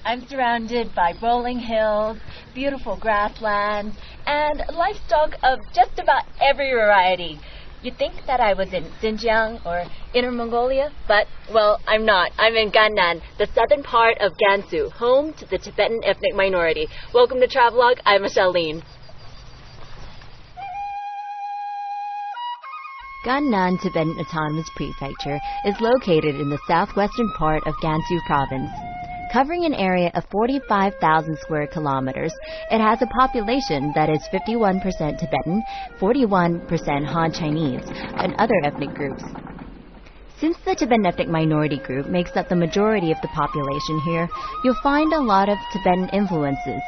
I'm surrounded by rolling hills, beautiful grasslands, and livestock of just about every variety. You'd think that I was in Xinjiang or Inner Mongolia, but, well, I'm not. I'm in Gannan, the southern part of Gansu, home to the Tibetan ethnic minority. Welcome to Travelogue. I'm Charlene. Gannan Tibetan Autonomous Prefecture is located in the southwestern part of Gansu Province. Covering an area of 45,000 square kilometers, it has a population that is 51% Tibetan, 41% Han Chinese, and other ethnic groups. Since the Tibetan ethnic minority group makes up the majority of the population here, you'll find a lot of Tibetan influences.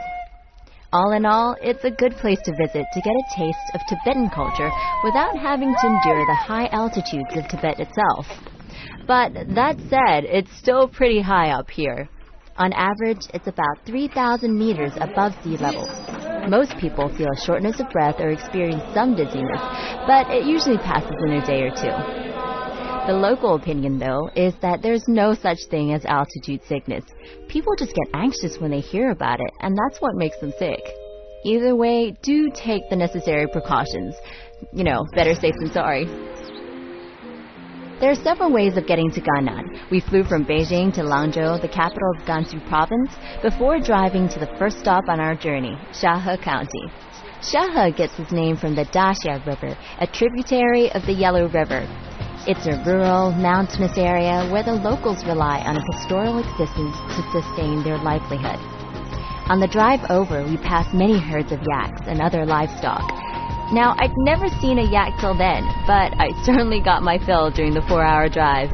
All in all, it's a good place to visit to get a taste of Tibetan culture without having to endure the high altitudes of Tibet itself. But that said, it's still pretty high up here. On average, it's about 3,000 meters above sea level. Most people feel a shortness of breath or experience some dizziness, but it usually passes in a day or two. The local opinion, though, is that there's no such thing as altitude sickness. People just get anxious when they hear about it, and that's what makes them sick. Either way, do take the necessary precautions. You know, better safe than sorry. There are several ways of getting to Gannan. We flew from Beijing to Langzhou, the capital of Gansu Province, before driving to the first stop on our journey, Shahe County. Shahe gets its name from the Daxia River, a tributary of the Yellow River. It's a rural, mountainous area where the locals rely on a pastoral existence to sustain their livelihood. On the drive over, we passed many herds of yaks and other livestock. Now, I'd never seen a yak till then, but I certainly got my fill during the 4-hour drive.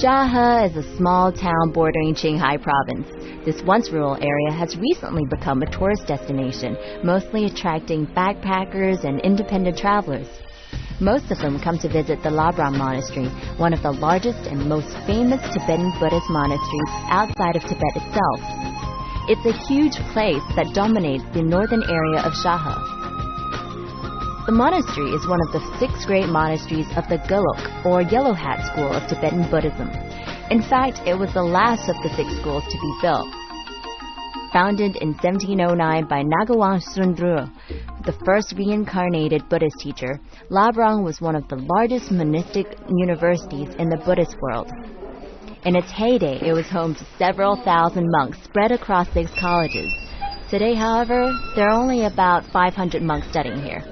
Shahe is a small town bordering Qinghai province. This once rural area has recently become a tourist destination, mostly attracting backpackers and independent travelers. Most of them come to visit the Labrang Monastery, one of the largest and most famous Tibetan Buddhist monasteries outside of Tibet itself. It's a huge place that dominates the northern area of Shahe. The monastery is one of the 6 great monasteries of the Geluk, or Yellow Hat school of Tibetan Buddhism. In fact, it was the last of the 6 schools to be built. Founded in 1709 by Ngagawang Sundru, the first reincarnated Buddhist teacher, Labrang was one of the largest monastic universities in the Buddhist world. In its heyday, it was home to several thousand monks spread across 6 colleges. Today, however, there are only about 500 monks studying here.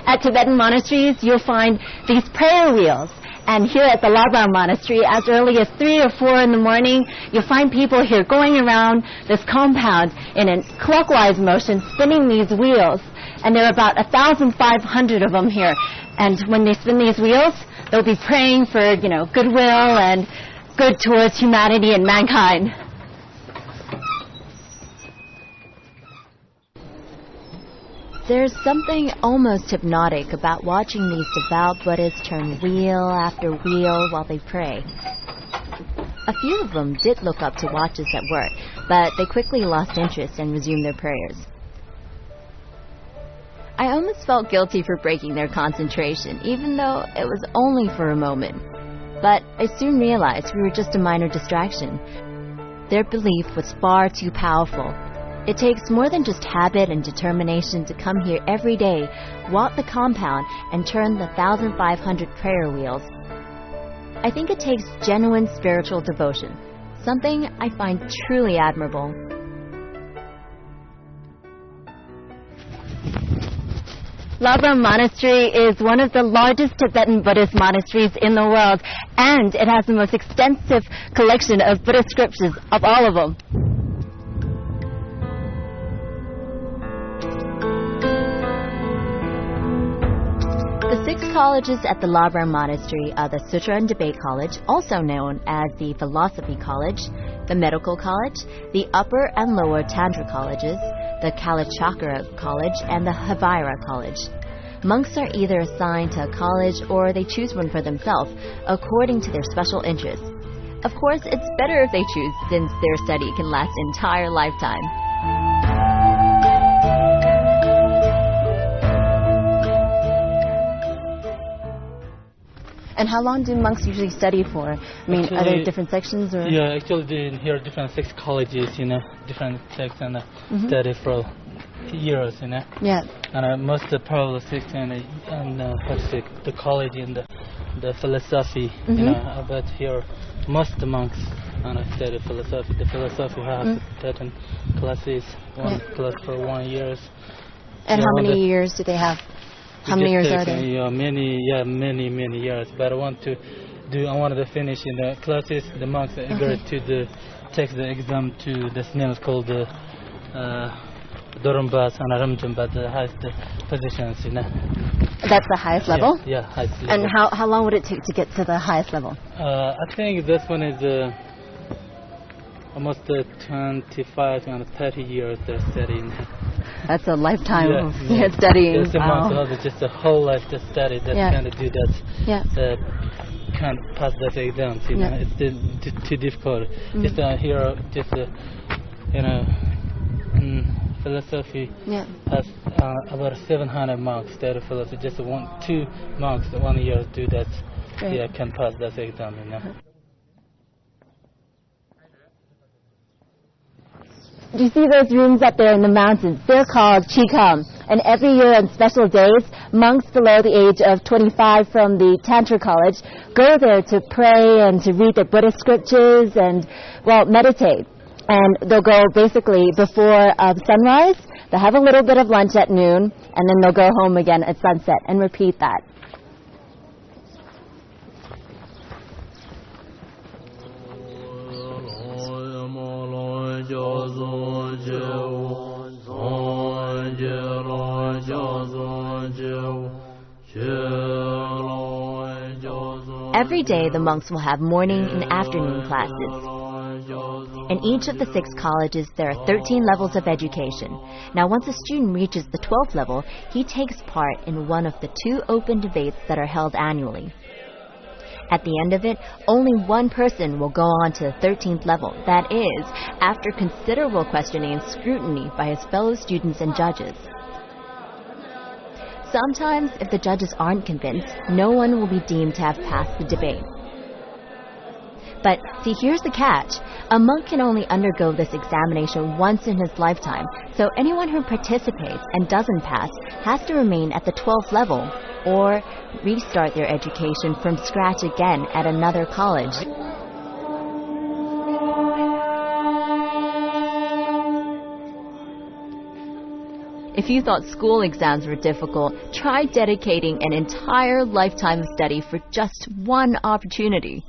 At Tibetan monasteries, you'll find these prayer wheels. And here at the Labrang Monastery, as early as 3 or 4 in the morning, you'll find people here going around this compound in a clockwise motion, spinning these wheels. And there are about 1,500 of them here. And when they spin these wheels, they'll be praying for, goodwill and good towards humanity and mankind. There's something almost hypnotic about watching these devout Buddhists turn wheel after wheel while they pray. A few of them did look up to watch us at work, but they quickly lost interest and resumed their prayers. I almost felt guilty for breaking their concentration, even though it was only for a moment. But I soon realized we were just a minor distraction. Their belief was far too powerful. It takes more than just habit and determination to come here every day, walk the compound, and turn the 1,500 prayer wheels. I think it takes genuine spiritual devotion, something I find truly admirable. Labrang Monastery is one of the largest Tibetan Buddhist monasteries in the world, and it has the most extensive collection of Buddhist scriptures of all of them. The 6 colleges at the Labrang Monastery are the Sutra and Debate College, also known as the Philosophy College, the Medical College, the Upper and Lower Tantra Colleges, the Kalachakra College, and the Havira College. Monks are either assigned to a college or they choose one for themselves, according to their special interests. Of course, it's better if they choose, since their study can last an entire lifetime. And how long do monks usually study for? I mean, are there different sections? Or? Yeah, actually here are different 6 colleges, different sects and study for years, Yeah. And most of the parallel sects and the college and the philosophy, but here most of the monks study philosophy. The philosophy has certain classes, one class for 1 year. And how many years do they have? How many years are there? Many years. But I wanted to finish in the classes. The monks agreed to take the exam to this name is called the Dorumbas and Aramjum, but the highest positions, That's the highest level? Yeah, highest level. And how long would it take to get to the highest level? I think this one is almost 25 and 30 years they're studying. That's a lifetime of studying. It's just a whole life to study. That kind of do that. Yeah. Can't pass that exams. It's too difficult. Just here, philosophy has about 700 marks. Study philosophy, just 2 monks 1 year do that. Right. Can pass that exam. Do you see those rooms up there in the mountains? They're called Chikam. And every year on special days, monks below the age of 25 from the Tantra College go there to pray and to read their Buddhist scriptures and, meditate. And they'll go basically before sunrise. They'll have a little bit of lunch at noon, and then they'll go home again at sunset and repeat that. Every day the monks will have morning and afternoon classes. In each of the 6 colleges, there are 13 levels of education. Now, once a student reaches the 12th level, he takes part in one of the 2 open debates that are held annually. At the end of it, only one person will go on to the 13th level. That is, after considerable questioning and scrutiny by his fellow students and judges. Sometimes, if the judges aren't convinced, no one will be deemed to have passed the debate. But, see, here's the catch. A monk can only undergo this examination once in his lifetime, so anyone who participates and doesn't pass has to remain at the 12th level or restart their education from scratch again at another college. If you thought school exams were difficult, try dedicating an entire lifetime of study for just one opportunity.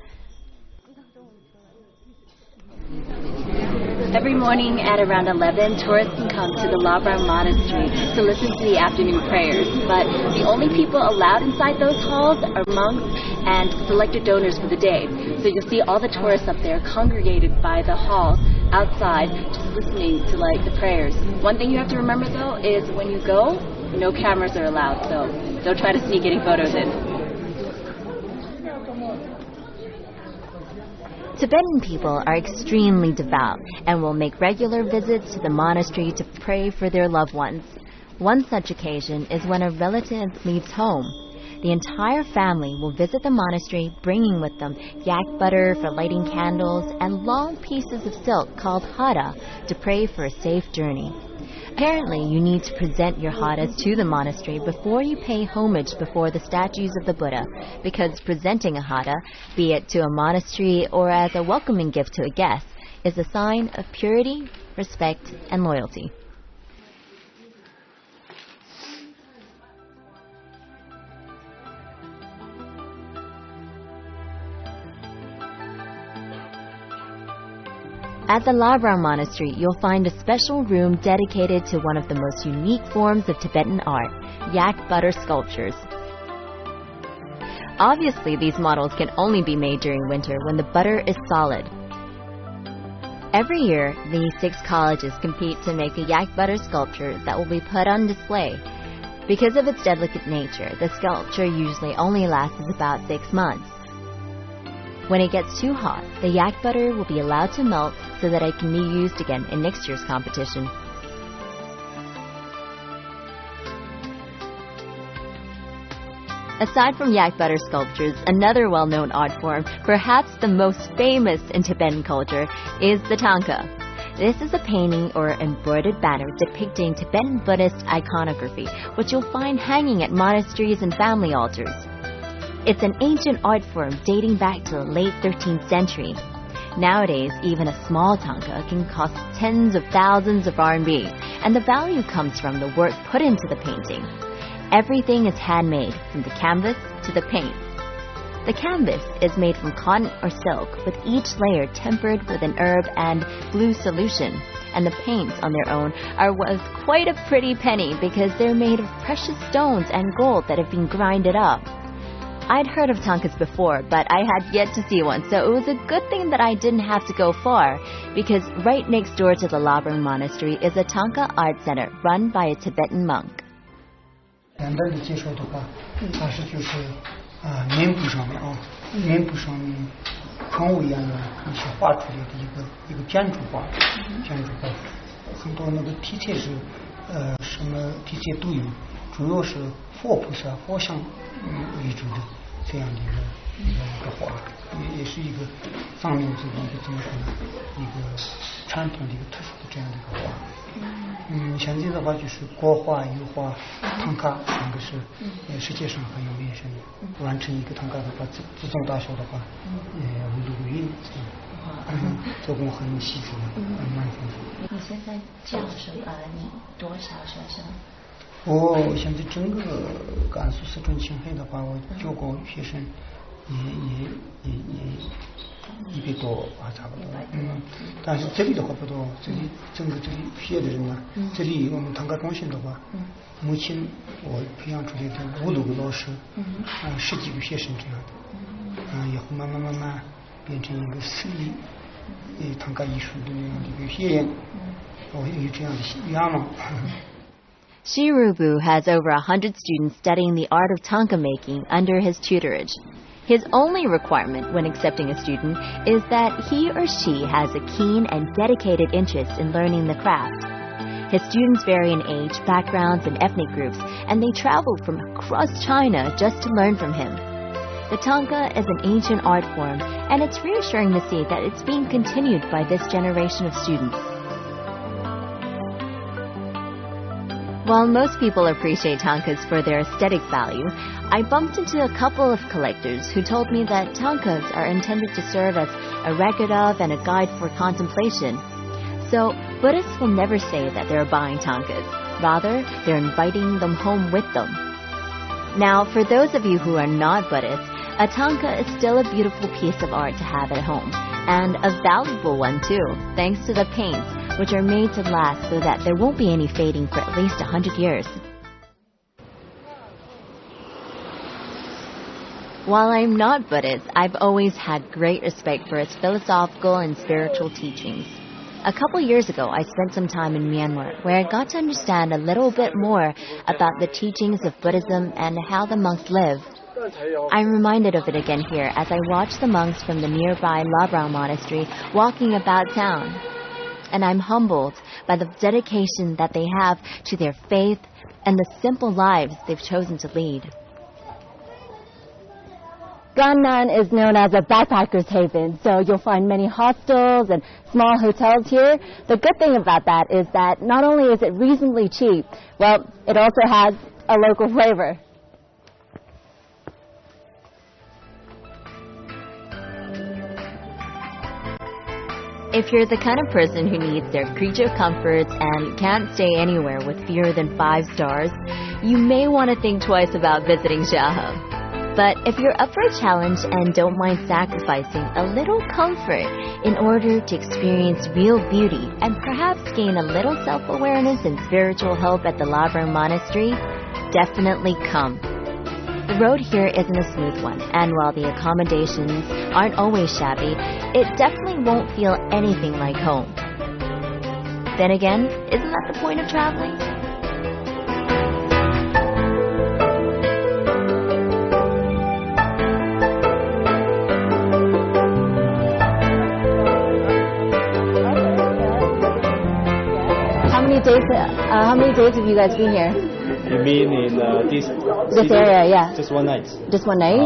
Every morning at around 11, tourists can come to the Labram Monastery to listen to the afternoon prayers. But the only people allowed inside those halls are monks and selected donors for the day. So you'll see all the tourists up there congregated by the hall outside, just listening to the prayers. One thing you have to remember though is when you go, no cameras are allowed, so don't try to sneak any photos in. Tibetan people are extremely devout and will make regular visits to the monastery to pray for their loved ones. One such occasion is when a relative leaves home. The entire family will visit the monastery, bringing with them yak butter for lighting candles and long pieces of silk called hara to pray for a safe journey. Apparently, you need to present your haras to the monastery before you pay homage before the statues of the Buddha, because presenting a hara, be it to a monastery or as a welcoming gift to a guest, is a sign of purity, respect, and loyalty. At the Labram Monastery, you'll find a special room dedicated to one of the most unique forms of Tibetan art, yak butter sculptures. Obviously, these models can only be made during winter when the butter is solid. Every year, these 6 colleges compete to make a yak butter sculpture that will be put on display. Because of its delicate nature, the sculpture usually only lasts about 6 months. When it gets too hot, the yak butter will be allowed to melt so that it can be used again in next year's competition. Aside from yak butter sculptures, another well-known art form, perhaps the most famous in Tibetan culture, is the tanka. This is a painting or embroidered banner depicting Tibetan Buddhist iconography, which you'll find hanging at monasteries and family altars. It's an ancient art form dating back to the late 13th century. Nowadays, even a small tanka can cost tens of thousands of RMB, and the value comes from the work put into the painting. Everything is handmade, from the canvas to the paint. The canvas is made from cotton or silk, with each layer tempered with an herb and blue solution, and the paints on their own are worth quite a pretty penny because they're made of precious stones and gold that have been grinded up. I'd heard of tankas before, but I had yet to see one, so it was a good thing that I didn't have to go far, because right next door to the Labrang Monastery is a tanka art center run by a Tibetan monk. 简单的介绍的话，它是就是面部上面面部上面喷雾一样的一些画出来的一个建筑画，很多那个题材是什么题材都有，主要是佛菩萨佛像为主的这样的一个画，也是一个藏民族的一个怎么说呢，一个传统的一个特殊的这样的一个画。现在的话就是国画、油画、唐卡三个是世界上很有名声的。完成一个唐卡的话，这种大小的话，无路云做工很细致，很慢丰富。你现在教什么？你多少学生？我现在整个甘肃四川青海的话，我教过学生也100多啊，差不多。但是这里的话不多，这里整个这里学的人呢，这里我们唐卡中心的话，目前我培养出来的5、6个老师，10几个学生这样的，以后慢慢变成一个私立唐卡艺术的那样的一个学院，我有这样的愿望。Shirubu has over 100 students studying the art of tanka making under his tutorage. His only requirement when accepting a student is that he or she has a keen and dedicated interest in learning the craft. His students vary in age, backgrounds, and ethnic groups, and they travel from across China just to learn from him. The tanka is an ancient art form, and it's reassuring to see that it's being continued by this generation of students. While most people appreciate tankas for their aesthetic value, I bumped into a couple of collectors who told me that tankas are intended to serve as a record of and a guide for contemplation. So, Buddhists will never say that they're buying tankas. Rather, they're inviting them home with them. Now, for those of you who are not Buddhists, a tanka is still a beautiful piece of art to have at home, and a valuable one too, thanks to the paints, which are made to last so that there won't be any fading for at least 100 years. While I'm not Buddhist, I've always had great respect for its philosophical and spiritual teachings. A couple years ago, I spent some time in Myanmar, where I got to understand a little bit more about the teachings of Buddhism and how the monks live. I'm reminded of it again here as I watch the monks from the nearby Labrang Monastery walking about town. And I'm humbled by the dedication that they have to their faith and the simple lives they've chosen to lead. Gannan is known as a backpacker's haven, so you'll find many hostels and small hotels here. The good thing about that is that not only is it reasonably cheap, well, it also has a local flavor. If you're the kind of person who needs their creature comforts and can't stay anywhere with fewer than 5 stars, you may want to think twice about visiting Xiahe. But if you're up for a challenge and don't mind sacrificing a little comfort in order to experience real beauty and perhaps gain a little self-awareness and spiritual help at the Labrang Monastery, definitely come. The road here isn't a smooth one, and while the accommodations aren't always shabby, it definitely won't feel anything like home. Then again, isn't that the point of traveling? How many days have you guys been here? You mean in this area? Yeah. Just one night. Just one night.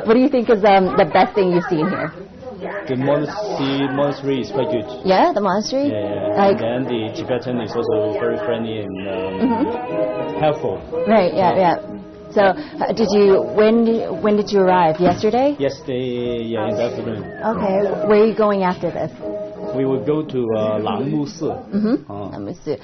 What do you think is the best thing you've seen here? The monastery is quite good. Yeah, the monastery. Yeah. And then the Tibetan is also very friendly and helpful. Right. Yeah. So, when did you arrive? Yesterday? Yesterday, yeah, in the afternoon. Okay. Where are you going after this? We will go to Langmu Si.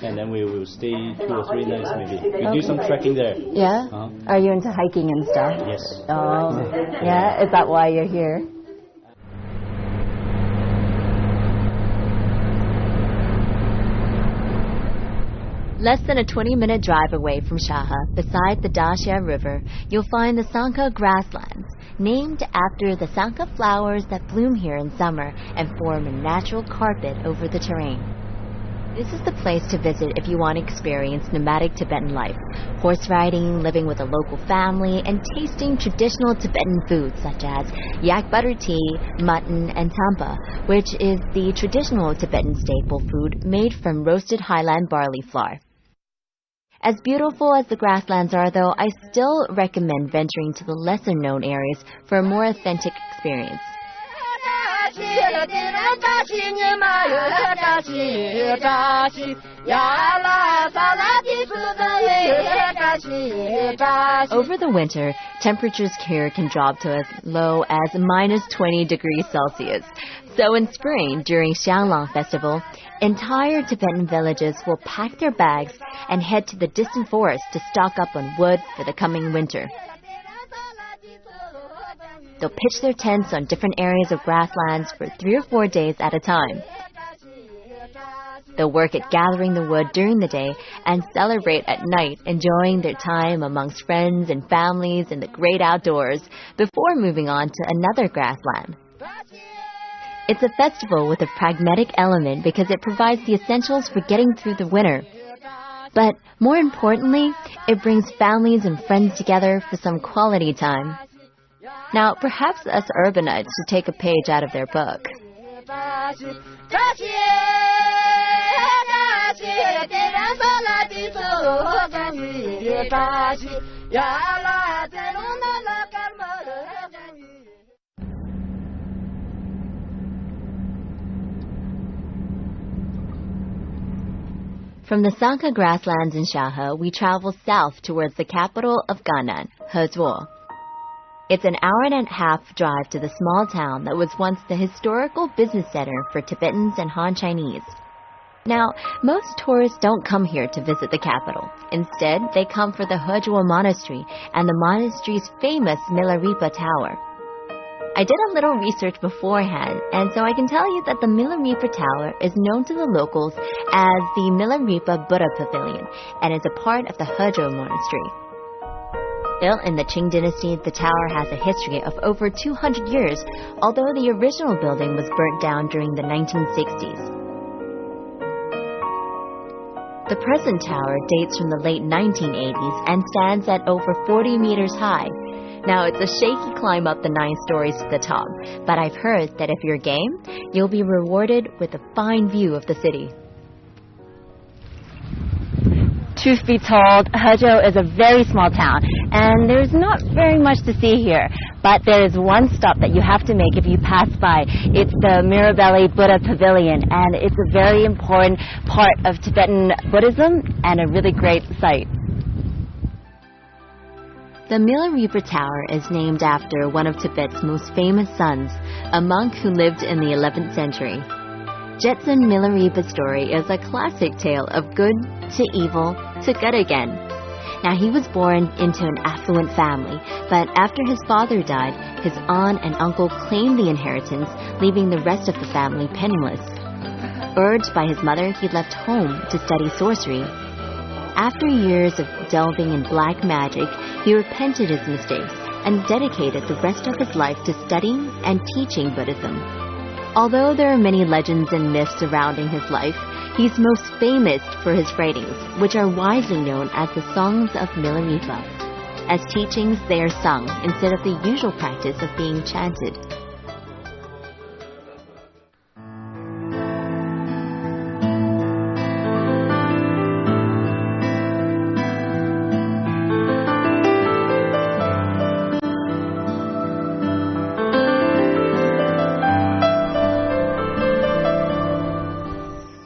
And then we will stay 2 or 3 nights maybe. We do some trekking there. Yeah? Are you into hiking and stuff? Yes. Oh, yeah? Is that why you're here? Less than a 20-minute drive away from Shaha, beside the Daxia River, you'll find the Sangha grasslands, named after the Sangha flowers that bloom here in summer and form a natural carpet over the terrain. This is the place to visit if you want to experience nomadic Tibetan life, horse riding, living with a local family, and tasting traditional Tibetan foods such as yak butter tea, mutton, and tampa, which is the traditional Tibetan staple food made from roasted highland barley flour. As beautiful as the grasslands are, though, I still recommend venturing to the lesser-known areas for a more authentic experience. Over the winter, temperatures here can drop to as low as -20 degrees Celsius. So in spring, during Xianglong Festival, entire Tibetan villages will pack their bags and head to the distant forest to stock up on wood for the coming winter. They'll pitch their tents on different areas of grasslands for 3 or 4 days at a time. They'll work at gathering the wood during the day and celebrate at night, enjoying their time amongst friends and families in the great outdoors before moving on to another grassland. It's a festival with a pragmatic element because it provides the essentials for getting through the winter. But more importantly, it brings families and friends together for some quality time. Now, perhaps us urbanites should take a page out of their book. From the Sangha grasslands in Shaha, we travel south towards the capital of Gannan, Hezhuo. It's an hour-and-a-half drive to the small town that was once the historical business center for Tibetans and Han Chinese. Now, most tourists don't come here to visit the capital. Instead, they come for the Hezhuo Monastery and the monastery's famous Milarepa Tower. I did a little research beforehand, and so I can tell you that the Milarepa Tower is known to the locals as the Milarepa Buddha Pavilion and is a part of the Hezhuo Monastery. Built in the Qing dynasty, the tower has a history of over 200 years, although the original building was burnt down during the 1960s. The present tower dates from the late 1980s and stands at over 40 meters high. Now, it's a shaky climb up the 9 stories to the top, but I've heard that if you're game, you'll be rewarded with a fine view of the city. Truth be told, Hezhuo is a very small town, and there's not very much to see here. But there is one stop that you have to make if you pass by. It's the Mirabelli Buddha Pavilion, and it's a very important part of Tibetan Buddhism and a really great site. The Milarepa Tower is named after one of Tibet's most famous sons, a monk who lived in the 11th century. Jetsun Milarepa's story is a classic tale of good to evil to good again. Now, he was born into an affluent family, but after his father died, his aunt and uncle claimed the inheritance, leaving the rest of the family penniless. Urged by his mother, he left home to study sorcery. After years of delving in black magic, he repented his mistakes and dedicated the rest of his life to studying and teaching Buddhism. Although there are many legends and myths surrounding his life, he's most famous for his writings, which are widely known as the Songs of Milarepa. As teachings, they are sung instead of the usual practice of being chanted.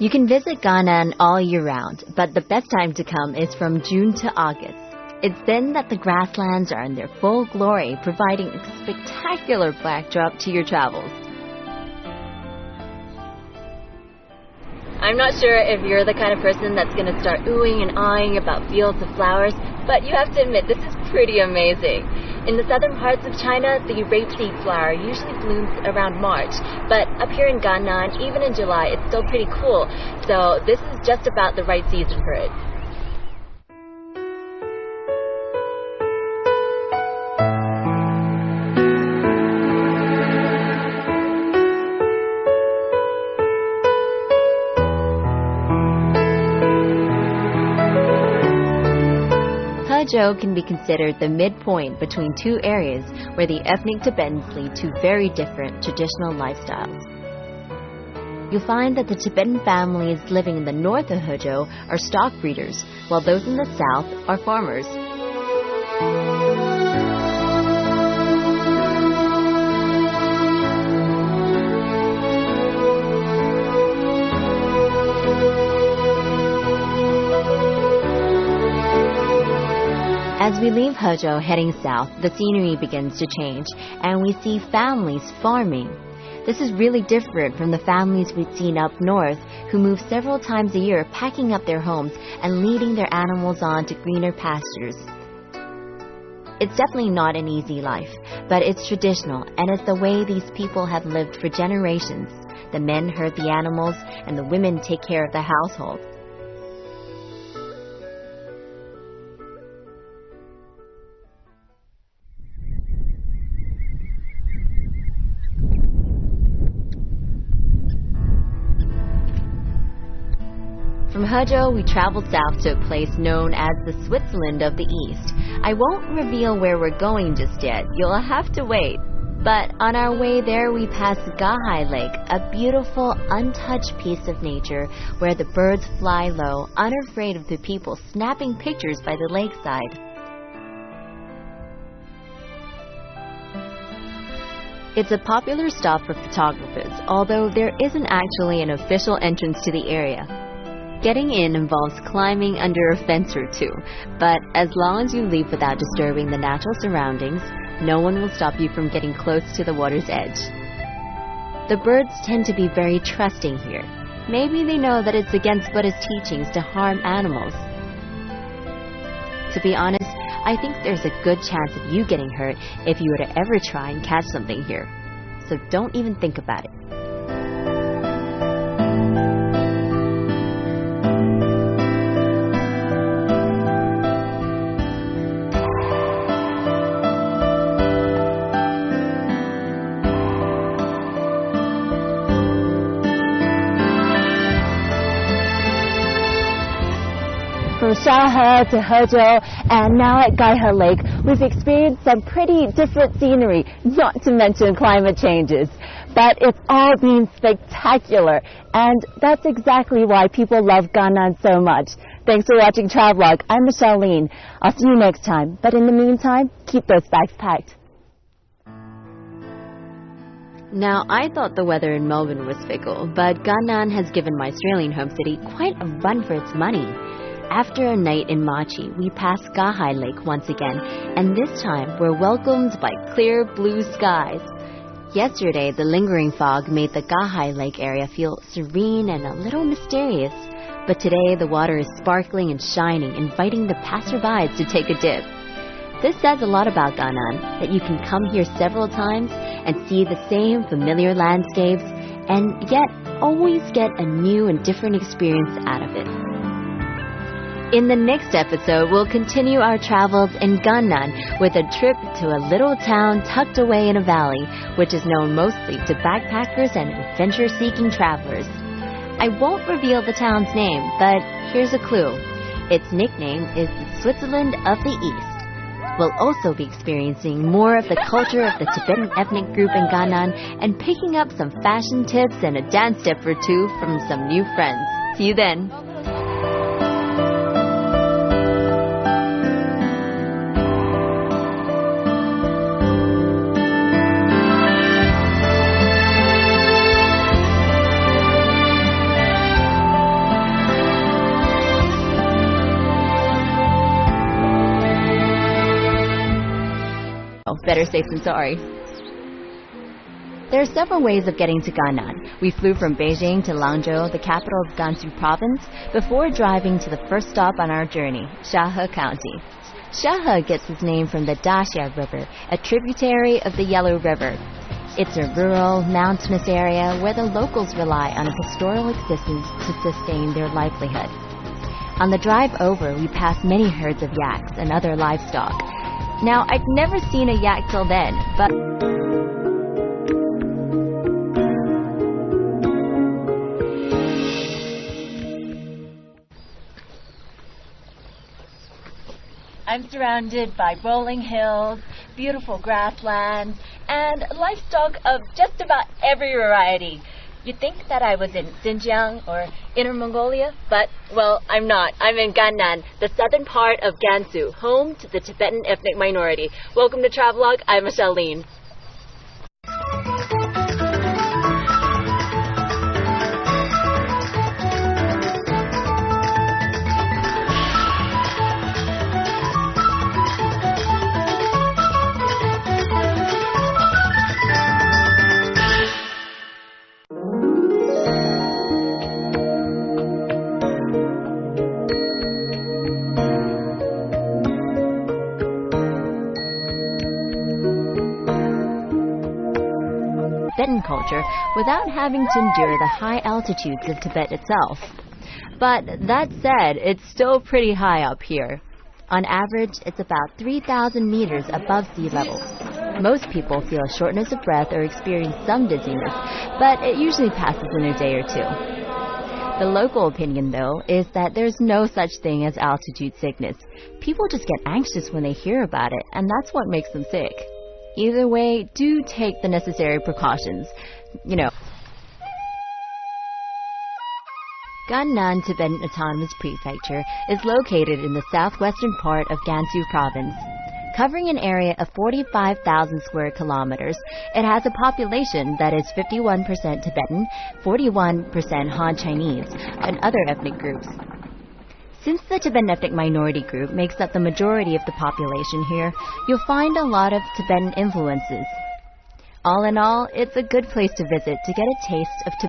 You can visit Gannan all year round, but the best time to come is from June to August. It's then that the grasslands are in their full glory, providing a spectacular backdrop to your travels. I'm not sure if you're the kind of person that's going to start oohing and eyeing about fields of flowers, but you have to admit this is pretty amazing. In the southern parts of China, the rapeseed flower usually blooms around March, but up here in Gannan, even in July, it's still pretty cool, so this is just about the right season for it. Hezhou can be considered the midpoint between two areas where the ethnic Tibetans lead two very different traditional lifestyles. You'll find that the Tibetan families living in the north of Hezhou are stock breeders, while those in the south are farmers. As we leave Hezhou heading south, the scenery begins to change, and we see families farming. This is really different from the families we've seen up north, who move several times a year, packing up their homes and leading their animals on to greener pastures. It's definitely not an easy life, but it's traditional, and it's the way these people have lived for generations. The men herd the animals, and the women take care of the household. From Hezhou, we traveled south to a place known as the Switzerland of the East. I won't reveal where we're going just yet. You'll have to wait. But on our way there, we passed Gahai Lake, a beautiful, untouched piece of nature where the birds fly low, unafraid of the people snapping pictures by the lakeside. It's a popular stop for photographers, although there isn't actually an official entrance to the area. Getting in involves climbing under a fence or two, but as long as you leave without disturbing the natural surroundings, no one will stop you from getting close to the water's edge. The birds tend to be very trusting here. Maybe they know that it's against Buddhist teachings to harm animals. To be honest, I think there's a good chance of you getting hurt if you were to ever try and catch something here. So don't even think about it. From Shahe to Hezhou and now at Gaihe Lake, we've experienced some pretty different scenery, not to mention climate changes. But it's all been spectacular, and that's exactly why people love Gannan so much. Thanks for watching Travelogue. I'm Michelle Lean. I'll see you next time, but in the meantime, keep those bags packed. Now, I thought the weather in Melbourne was fickle, but Gannan has given my Australian home city quite a run for its money. After a night in Machi, we passed Gahai Lake once again, and this time we're welcomed by clear blue skies. Yesterday, the lingering fog made the Gahai Lake area feel serene and a little mysterious, but today the water is sparkling and shining, inviting the passerbys to take a dip. This says a lot about Gannan, that you can come here several times and see the same familiar landscapes, and yet always get a new and different experience out of it. In the next episode, we'll continue our travels in Gannan with a trip to a little town tucked away in a valley, which is known mostly to backpackers and adventure-seeking travelers. I won't reveal the town's name, but here's a clue. Its nickname is the Switzerland of the East. We'll also be experiencing more of the culture of the Tibetan ethnic group in Gannan and picking up some fashion tips and a dance step or two from some new friends. See you then! Better safe than sorry. There are several ways of getting to Gannan. We flew from Beijing to Langzhou, the capital of Gansu province, before driving to the first stop on our journey, Shahe County. Shahe gets its name from the Daxia River, a tributary of the Yellow River. It's a rural, mountainous area where the locals rely on a pastoral existence to sustain their livelihood. On the drive over, we pass many herds of yaks and other livestock. Now, I'd never seen a yak till then, but I'm surrounded by rolling hills, beautiful grasslands, and livestock of just about every variety. You'd think that I was in Xinjiang or Inner Mongolia, but, well, I'm not. I'm in Gannan, the southern part of Gansu, home to the Tibetan ethnic minority. Welcome to Travelogue. I'm Michelle Lean. Tibetan culture without having to endure the high altitudes of Tibet itself. But that said, it's still pretty high up here. On average, it's about 3,000 meters above sea level. Most people feel shortness of breath or experience some dizziness, but it usually passes in a day or two. The local opinion, though, is that there's no such thing as altitude sickness. People just get anxious when they hear about it, and that's what makes them sick. Either way, do take the necessary precautions. Gannan Tibetan Autonomous Prefecture is located in the southwestern part of Gansu province. Covering an area of 45,000 square kilometers, it has a population that is 51% Tibetan, 41% Han Chinese, and other ethnic groups. Since the Tibetan ethnic minority group makes up the majority of the population here, you'll find a lot of Tibetan influences. All in all, it's a good place to visit to get a taste of Tibet.